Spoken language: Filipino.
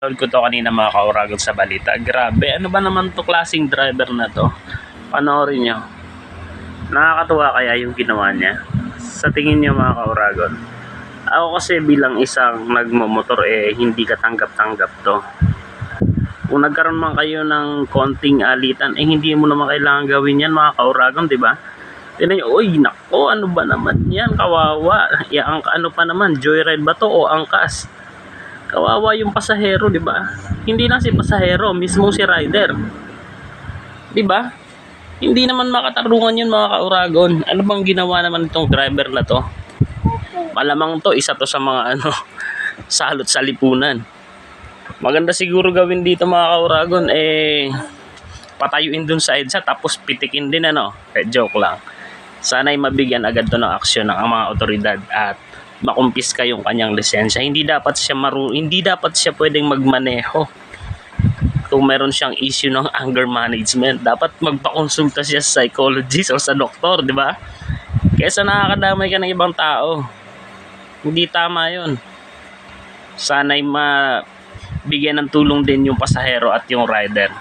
Napanood ko 'to kanina mga kauragon sa balita. Grabe, ano ba naman 'to klaseng driver na 'to? Panoorin niyo. Nakakatuwa kaya yung ginawa niya? Sa tingin niyo mga kauragon? Ako kasi bilang isang nagmomotor hindi katanggap-tanggap 'to. Kung nagkaroon man kayo ng konting alitan hindi mo naman kailangan gawin 'yan mga kauragon, 'di ba? Tingnan niyo, uy, nako, ano ba naman 'yan, kawawa. Ano pa naman, joyride ba 'to o angkas? Kawawa yung pasahero, 'di ba? Hindi lang si pasahero, mismo si rider. 'Di ba? Hindi naman makatarungan 'yun mga kauragon. Ano bang ginawa naman itong driver na 'to? Malamang 'to isa 'to sa mga salot sa lipunan. Maganda siguro gawin dito mga kauragon patayuin dun sa EDSA tapos pitikin din joke lang. Sana'y mabigyan agad to ng aksyon ng mga otoridad at makumpiska yung kanyang lisensya. Hindi dapat siya pwedeng magmaneho. Kung meron siyang issue ng anger management, dapat magpakonsulta siya sa psychologist o sa doktor, di ba? Kaysa nakakadamay ka ng ibang tao. Hindi tama 'yon. Sana'y mabigyan ng tulong din yung pasahero at yung rider.